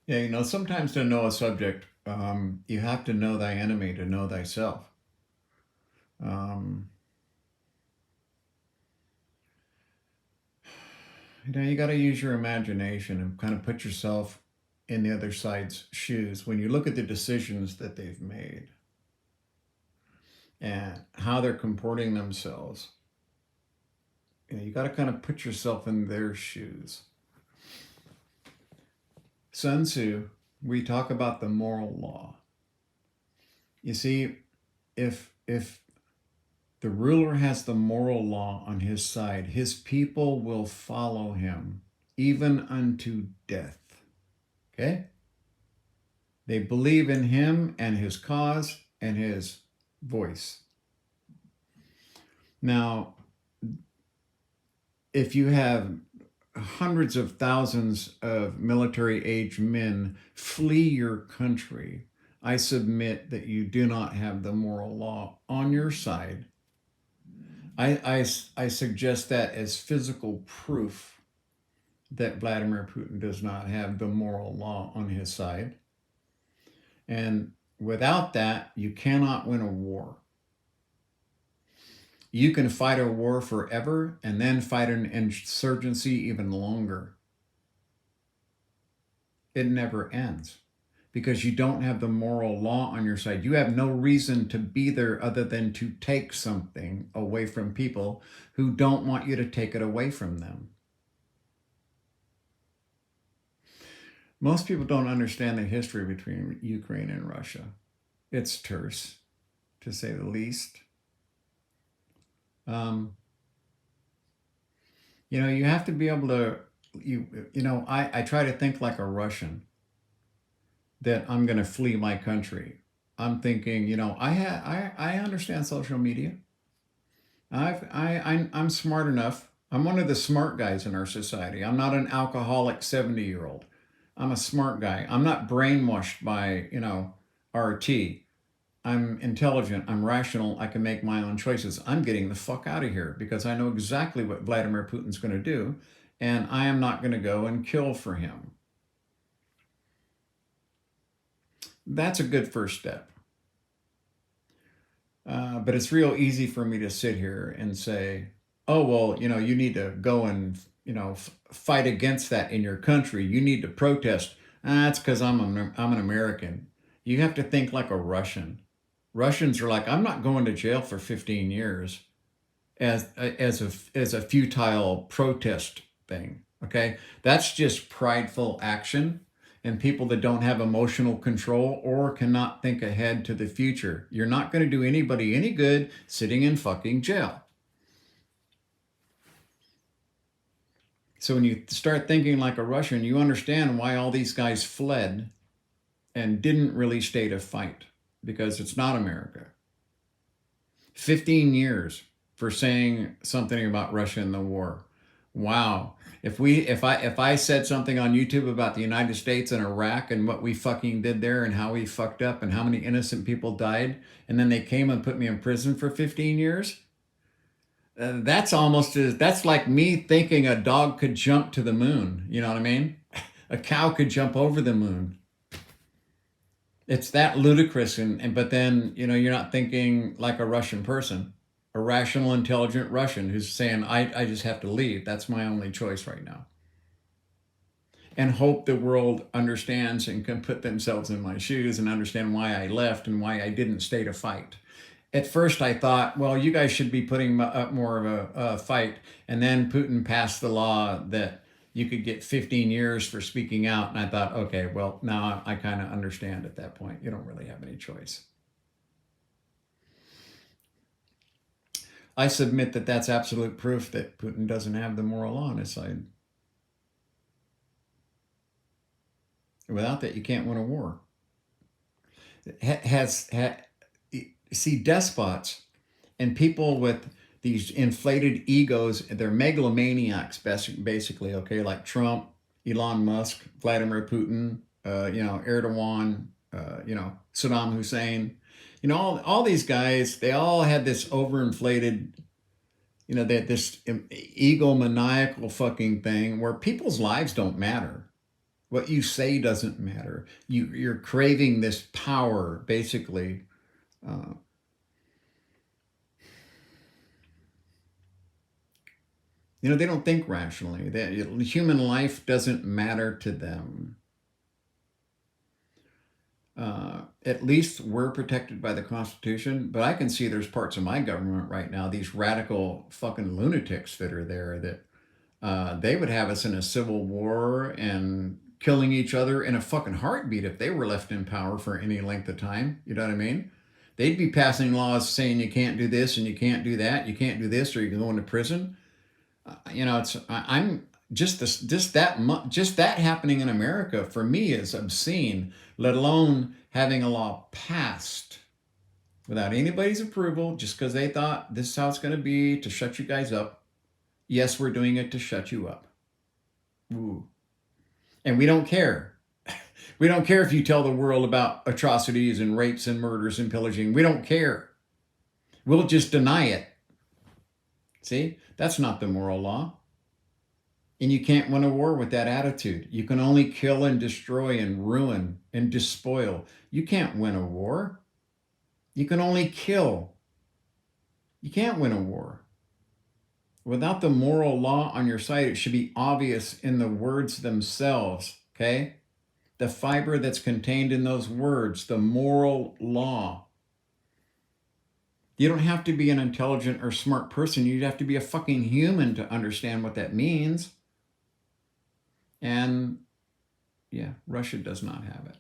Yeah, sometimes to know a subject, you have to know thy enemy to know thyself. Um, you got to use your imagination and kind of put yourself in the other side's shoes when you look at the decisions that they've made and how they're comporting themselves. You got to kind of put yourself in their shoes. Sun Tzu, we talk about the moral law. You see, if the ruler has the moral law on his side, his people will follow him even unto death. Okay? They believe in him and his cause and his voice. Now, if you have hundreds of thousands of military age men flee your country, I submit that you do not have the moral law on your side. I suggest that as physical proof that Vladimir Putin does not have the moral law on his side. And without that, you cannot win a war. You can fight a war forever and then fight an insurgency even longer. It never ends because you don't have the moral law on your side. You have no reason to be there other than to take something away from people who don't want you to take it away from them. Most people don't understand the history between Ukraine and Russia. It's terse, to say the least. Um, you have to be able to. I try to think like a Russian that I'm going to flee my country. I'm thinking, I understand social media. I'm smart enough. I'm one of the smart guys in our society. I'm not an alcoholic 70-year-old. I'm a smart guy. I'm not brainwashed by, RT. I'm intelligent. I'm rational. I can make my own choices. I'm getting the fuck out of here because I know exactly what Vladimir Putin's going to do, and I am not going to go and kill for him. That's a good first step. But it's real easy for me to sit here and say, oh, well, you need to go and, fight against that in your country. You need to protest. That's because I'm an American. You have to think like a Russian. Russians are like, I'm not going to jail for 15 years as a futile protest thing. Okay, that's just prideful action, and people that don't have emotional control or cannot think ahead to the future. You're not going to do anybody any good sitting in fucking jail. So when you start thinking like a Russian, you understand why all these guys fled and didn't really stay to fight because it's not America. 15 years for saying something about Russia in the war. Wow. If I said something on YouTube about the United States and Iraq and what we fucking did there and how we fucked up and how many innocent people died, and then they came and put me in prison for 15 years, that's like me thinking a dog could jump to the moon. You know what I mean? A cow could jump over the moon. It's that ludicrous, and but then you're not thinking like a Russian person, a rational, intelligent Russian who's saying, I just have to leave. That's my only choice right now. And hope the world understands and can put themselves in my shoes and understand why I left and why I didn't stay to fight. At first, I thought, well, you guys should be putting up more of a fight. And then Putin passed the law that you could get 15 years for speaking out. And I thought, okay, well, now I kind of understand at that point. You don't really have any choice. I submit that that's absolute proof that Putin doesn't have the moral law on his side. Without that, you can't win a war. See, despots and people with these inflated egos, they're megalomaniacs, basically, okay, like Trump, Elon Musk, Vladimir Putin, Erdogan, Saddam Hussein. All these guys, they all had this overinflated, they had this egomaniacal fucking thing where people's lives don't matter. What you say doesn't matter. You're craving this power, basically. Uh, they don't think rationally. Human life doesn't matter to them. At least we're protected by the Constitution, but I can see there's parts of my government right now, these radical fucking lunatics that are there, that they would have us in a civil war and killing each other in a fucking heartbeat if they were left in power for any length of time. You know what I mean? They'd be passing laws saying you can't do this and you can't do that, you can't do this, or you can go into prison. I'm just this, just that happening in America for me is obscene. Let alone having a law passed without anybody's approval, just because they thought this is how it's going to be to shut you guys up. Yes, we're doing it to shut you up. Ooh. And we don't care. We don't care if you tell the world about atrocities and rapes and murders and pillaging. We don't care. We'll just deny it. See, that's not the moral law. And you can't win a war with that attitude. You can only kill and destroy and ruin and despoil. You can't win a war. You can only kill. You can't win a war. Without the moral law on your side, it should be obvious in the words themselves, okay? The fiber that's contained in those words, the moral law. You don't have to be an intelligent or smart person. You'd have to be a fucking human to understand what that means. And yeah, Russia does not have it.